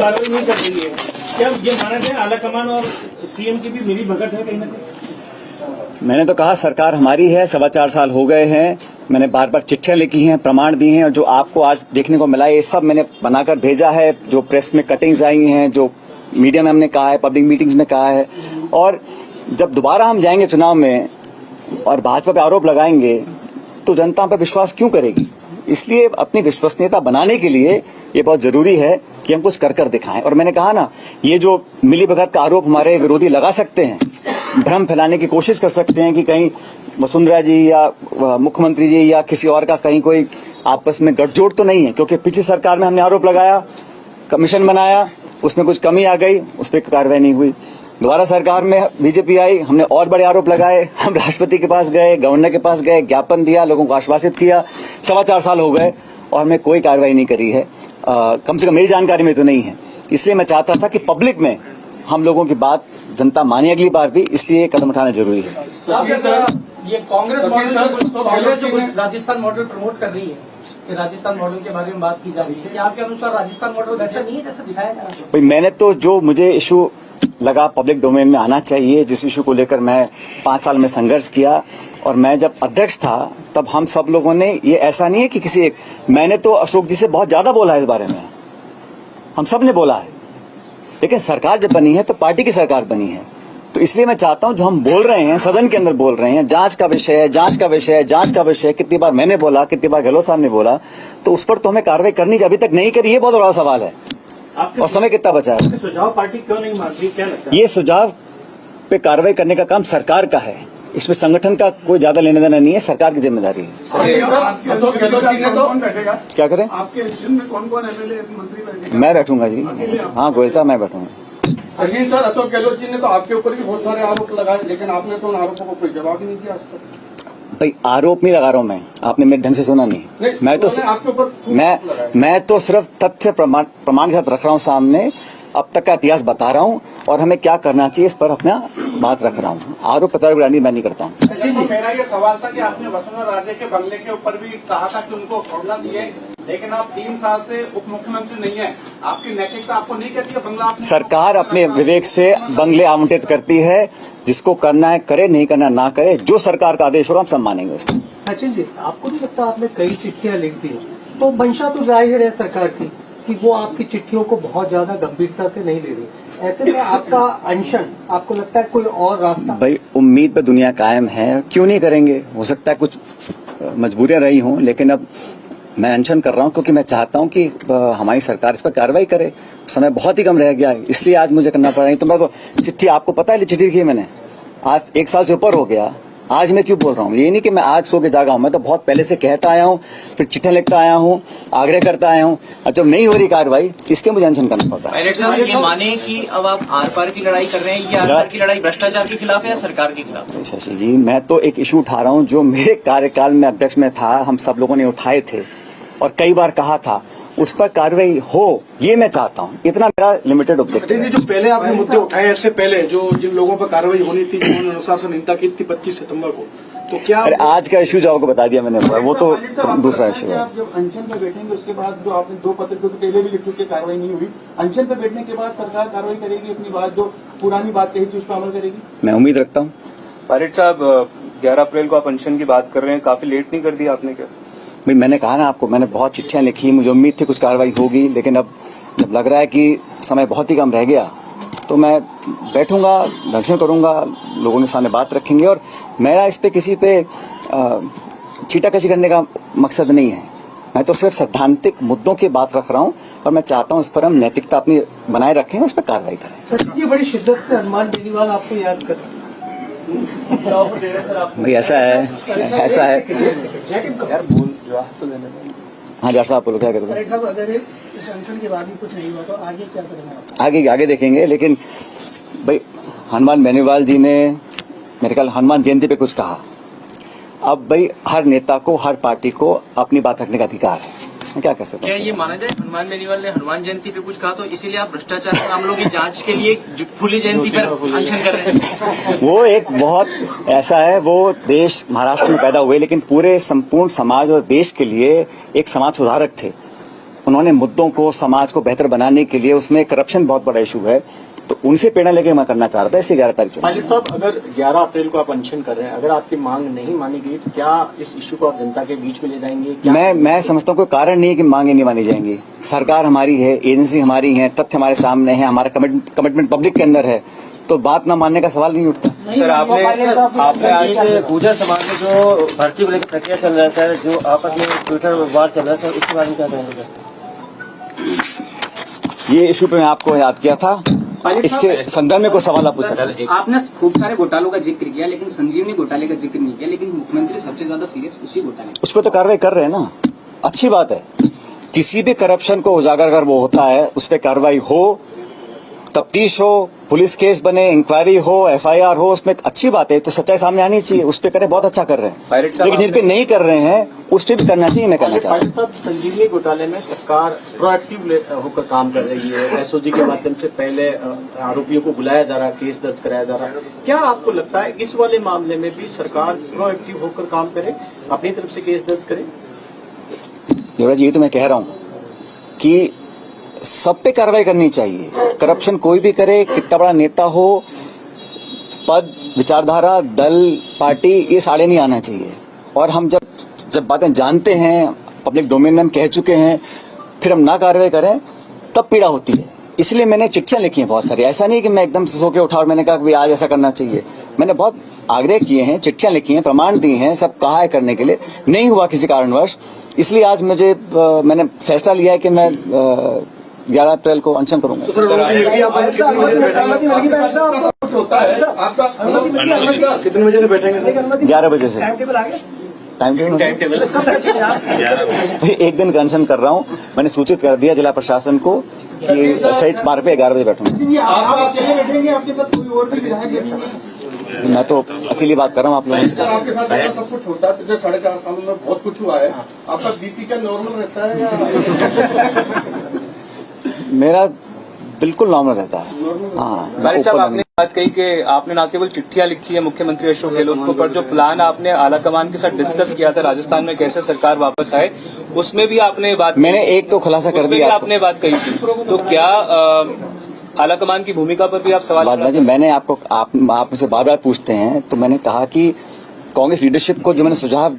कार्रवाई नहीं कर रही है, क्या ये माना जाए आलाकमान और सीएम की भी मिली भगत है कहीं ना कहीं? मैंने तो कहा सरकार हमारी है, 4.25 साल हो गए हैं। मैंने बार बार चिट्ठियां लिखी हैं, प्रमाण दिए हैं, और जो आपको आज देखने को मिला है ये सब मैंने बनाकर भेजा है। जो प्रेस में कटिंग्स आई हैं, जो मीडिया में हमने कहा है, पब्लिक मीटिंग्स में कहा है। और जब दोबारा हम जाएंगे चुनाव में और भाजपा पे आरोप लगाएंगे तो जनता पे विश्वास क्यों करेगी? इसलिए अपनी विश्वसनीयता बनाने के लिए ये बहुत जरूरी है कि हम कुछ कर दिखाएं। और मैंने कहा ना, ये जो मिलीभगत का आरोप हमारे विरोधी लगा सकते हैं, भ्रम फैलाने की कोशिश कर सकते हैं कि कहीं वसुंधरा जी या मुख्यमंत्री जी या किसी और का कहीं कोई आपस में गठजोड़ तो नहीं है, क्योंकि पिछली सरकार में हमने आरोप लगाया, कमीशन बनाया, उसमें कुछ कमी आ गई, उस पर कार्रवाई नहीं हुई। दोबारा सरकार में बीजेपी आई, हमने और बड़े आरोप लगाए, हम राष्ट्रपति के पास गए, गवर्नर के पास गए, ज्ञापन दिया, लोगों को आश्वासित किया। 4.25 साल हो गए और हमने कोई कार्रवाई नहीं करी है, कम से कम मेरी जानकारी में तो नहीं है। इसलिए मैं चाहता था कि पब्लिक में हम लोगों की बात जनता माने अगली बार भी, इसलिए कदम उठाना जरूरी है। ये कांग्रेस मॉडल जो राजस्थान मॉडल प्रमोट कर रही है कि राजस्थान मॉडल के बारे में बात की जा रही है, क्या आपके अनुसार राजस्थान मॉडल वैसा नहीं है जैसा दिखाया जा रहा है? भाई मैंने तो जो मुझे इशू लगा पब्लिक डोमेन में आना चाहिए, जिस इशू को लेकर मैं 5 साल में संघर्ष किया, और मैं जब अध्यक्ष था तब हम सब लोगों ने, ये ऐसा नहीं है कि किसी एक, मैंने तो अशोक जी से बहुत ज्यादा बोला है इस बारे में, हम सब ने बोला है। लेकिन सरकार जब बनी है तो पार्टी की सरकार बनी है, तो इसलिए मैं चाहता हूं जो हम बोल रहे हैं, सदन के अंदर बोल रहे हैं, जांच का विषय है, जांच का विषय है, जांच का विषय है, कितनी बार मैंने बोला, कितनी बार गहलोत साहब ने बोला, तो उस पर तो हमें कार्रवाई करनी चाहिए। अभी तक नहीं करी, ये बहुत बड़ा सवाल है। और समय कितना बचा है? सुझाव पार्टी क्यों नहीं मानती, क्या लगता है? ये सुझाव पे कार्रवाई करने का काम सरकार का है, इसमें संगठन का कोई ज्यादा लेना देना नहीं है, सरकार की जिम्मेदारी है। क्या करें? आपके में कौन-कौन एमएलए मंत्री बैठेंगे? मैं बैठूंगा जी, हाँ गोयल साहब मैं बैठूंगा। सचिन सर, अशोक गहलोत जी ने तो आपके ऊपर भी बहुत सारे आरोप लगाए, लेकिन आपने तो उन आरोपों को कोई जवाब ही नहीं दिया आज तक। भाई आरोप नहीं लगा रहा हूं मैं, आपने मेरे ढंग से सुना नहीं। मैं तो सिर्फ तथ्य प्रमाण के साथ रख रहा हूं सामने, अब तक का इतिहास बता रहा हूं और हमें क्या करना चाहिए इस पर अपना बात रख रहा हूं। आरोप प्रत्यारोप मैं नहीं करता हूं। मेरा ये सवाल था कि आपने वसुंधरा राजे के बंगले के ऊपर भी कहा था कि उनको छोड़ना चाहिए, लेकिन आप 3 साल से उप मुख्यमंत्री नहीं है, आपकी नैतिकता आपको नहीं कहती है बंगला? सरकार अपने विवेक से बंगले आवंटित करती है, जिसको करना है करे, नहीं करना ना करे, जो सरकार का आदेश होगा हम सब मानेंगे उसको। सचिन जी, आपको नहीं लगता आपने कई चिट्ठियां लिख दी, तो मंशा तो जाहिर है सरकार की कि वो आपकी चिट्ठियों को बहुत ज्यादा गंभीरता से नहीं ले रही, ऐसे में आपका अनशन, आपको लगता है कोई और रास्ता? भाई उम्मीद पे दुनिया कायम है, क्यों नहीं करेंगे? हो सकता है कुछ मजबूरियां रही हों, लेकिन अब मैं अनशन कर रहा हूं क्योंकि मैं चाहता हूं कि हमारी सरकार इस पर कार्रवाई करे। समय बहुत ही कम रह गया है, इसलिए आज मुझे करना पड़ रहा है। तो मैं तो चिट्ठी, आपको पता है चिट्ठी लिखी है मैंने, आज 1 साल से ऊपर हो गया। आज मैं क्यों बोल रहा हूँ? ये नहीं कि मैं आज सो के जागा हूँ, मैं तो बहुत पहले से कहता आया हूँ, फिर चिट्ठियां लिखता आया हूँ, आग्रह करता आया हूँ। अब जब नहीं हो रही कार्रवाई, इसके मुझे अनशन करना पड़ रहा है। ये माने कि अब आप आर पार की लड़ाई कर रहे हैं, या आर पार की लड़ाई भ्रष्टाचार के खिलाफ है या सरकार के खिलाफ? शशि जी, मैं तो एक इशू उठा रहा हूँ जो मेरे कार्यकाल में अध्यक्ष में था, हम सब लोगों ने उठाए थे और कई बार कहा था, उस पर कार्रवाई हो, ये मैं चाहता हूँ। इतना मेरा लिमिटेड ऑब्जेक्टिव है। जो पहले आपने मुद्दे उठाए, इससे पहले जो जिन लोगों पर कार्रवाई होनी थी, जिन्होंने अनुशासनहीनता की थी 25 सितंबर को, तो क्या? अरे आज का इशू जो आपको बता दिया मैंने, वो तो दूसरा इशू है। जब अनशन पे बैठेंगे उसके बाद जो आपने 2 पत्र तो पहले भी लिख चुके, कार्रवाई नहीं हुई, अनशन पे बैठने के बाद सरकार कार्रवाई करेगी, अपनी बात जो पुरानी बात कही थी उस पर अमल करेगी? मैं उम्मीद रखता हूँ। पायलट साहब, 11 अप्रैल को आप अनशन की बात कर रहे हैं, काफी लेट नहीं कर दिया आपने क्या? भाई मैंने कहा ना आपको, मैंने बहुत चिट्ठियां लिखी, मुझे उम्मीद थी कुछ कार्रवाई होगी, लेकिन अब जब लग रहा है कि समय बहुत ही कम रह गया, तो मैं बैठूंगा, दर्शन करूंगा, लोगों के सामने बात रखेंगे। और मेरा इस पे किसी पे छीटाकशी करने का मकसद नहीं है, मैं तो सिर्फ सैद्धांतिक मुद्दों की बात रख रहा हूं और मैं चाहता हूं इस पर हम नैतिकता अपनी बनाए रखें, उस पर कार्रवाई करें। सचिन जी, बड़ी शिद्दत से हनुमान बेनीवाल आपको याद कर भाई ऐसा है यार, बोल जवाब तो देने दो। हाँ जट साहब बोलो, क्या करेंगे? अगर इस अनशन के बाद भी कुछ नहीं हुआ तो आगे क्या करेंगे? आगे देखेंगे, लेकिन भाई हनुमान बेनीवाल जी ने मेरे ख्याल हनुमान जयंती पे कुछ कहा। अब भाई हर नेता को, हर पार्टी को अपनी बात रखने का अधिकार है, मैं क्या कह सकता हूँ? क्या ये माना जाए हनुमान बेनीवाल ने हनुमान जयंती पे कुछ कहा, तो इसीलिए आप भ्रष्टाचार के मामलों की जांच के लिए खुली जयंती पर अनशन कर रहे हैं? वो एक बहुत ऐसा है, वो देश महाराष्ट्र में पैदा हुए, लेकिन पूरे संपूर्ण समाज और देश के लिए एक समाज सुधारक थे। उन्होंने मुद्दों को, समाज को बेहतर बनाने के लिए, उसमें करप्शन बहुत बड़ा इशू है, तो उनसे प्रेरणा लेके मैं करना चाह रहा था, इसलिए 11 तारीख चुना। पायलट साहब, अगर 11 अप्रैल को आप अनशन कर रहे हैं, अगर आपकी मांग नहीं मानी गई तो क्या इस इशू को आप जनता के बीच में ले जाएंगे? क्या मैं समझता हूँ कोई कारण नहीं है कि मांगे नहीं मानी जाएंगी। सरकार हमारी है, एजेंसी हमारी है, तथ्य हमारे सामने है, हमारा कमिटमेंट पब्लिक के अंदर है, तो बात न मानने का सवाल नहीं उठता। सर, आपने आज पूजा समाज में जो भर्ती को लेकर प्रक्रिया चल रहा है, जो आपस में ट्विटर में वार चल रहा है, उसके बारे में क्या कहेंगे सर? ये इशू पे मैं आपको याद किया था, इसके संदर्भ में कोई सवाल आप पूछ सकते हैं। आपने खूब सारे घोटालों का जिक्र किया, लेकिन संजीवनी घोटाले का जिक्र नहीं किया, लेकिन मुख्यमंत्री सबसे ज्यादा सीरियस उसी घोटाले उस पर तो कार्रवाई कर रहे हैं ना, अच्छी बात है। किसी भी करप्शन को उजागर अगर वो होता है, उस पर कार्रवाई हो, तफ्तीश हो, पुलिस केस बने, इंक्वायरी हो, FIR हो, उसमें अच्छी बात है, तो सच्चाई सामने आनी चाहिए, उस पर करें, बहुत अच्छा कर रहे हैं। लेकिन जिन पे नहीं कर रहे हैं उस पर भी करना चाहिए, मैं कहना चाहता हूँ। पायलट साहब, संजीवनी घोटाले में सरकार प्रोएक्टिव होकर काम कर रही है। SOG के माध्यम से पहले आरोपियों को बुलाया जा रहा है, केस दर्ज कराया जा रहा है। क्या आपको लगता है इस वाले मामले में भी सरकार प्रोएक्टिव होकर काम करे, अपनी तरफ से केस दर्ज करे? युवराज जी, ये तो मैं कह रहा हूँ कि सब पे कार्रवाई करनी चाहिए। करप्शन कोई भी करे, कितना बड़ा नेता हो, पद, विचारधारा, दल, पार्टी, ये साड़े नहीं आना चाहिए। और हम जब बातें जानते हैं, पब्लिक डोमेन में हम कह चुके हैं, फिर हम ना कार्रवाई करें, तब पीड़ा होती है। इसलिए मैंने चिट्ठियां लिखी हैं बहुत सारी। ऐसा नहीं कि मैं एकदम से सो के उठा और मैंने कहा कि आज ऐसा करना चाहिए। मैंने बहुत आग्रह किए हैं, चिट्ठियां लिखी हैं, प्रमाण दिए हैं, सब कहा है करने के लिए, नहीं हुआ किसी कारणवश। इसलिए आज मैंने फैसला लिया है कि मैं 11 अप्रैल को अनशन करूंगा। कितने बजे से बैठेंगे? 11 बजे से। टाइम टेबल एक दिन का अनशन कर रहा हूँ। मैंने सूचित कर दिया जिला प्रशासन को कि शहीद स्मारक पे 11 बजे बैठूंगा। आप अकेले बैठेंगे, आपके साथ कोई और भी विधायक? मैं तो अकेली बात कर रहा हूँ आप लोगों से। आपके साथ ऐसा सब कुछ होता है, पिछले 4.5 सालों में बहुत कुछ हुआ है। आपका BP क्या नॉर्मल रहता है या? मेरा बिल्कुल नॉर्मल रहता है। हाँ, साहब, आपने बात कही कि आपने ना केवल चिट्ठियां लिखी है मुख्यमंत्री अशोक गहलोत को, पर जो प्लान आपने आला कमान के साथ डिस्कस किया था राजस्थान में कैसे सरकार वापस आए, उसमें भी आपने बात, मैंने एक तो खुलासा कर उसमें भी दिया आपने बात कही थी। तो क्या आला कमान की भूमिका पर भी आप सवाल? बादला जी, मैंने आप मुझसे बार बार पूछते हैं, तो मैंने कहा कि कांग्रेस लीडरशिप को जो मैंने सुझाव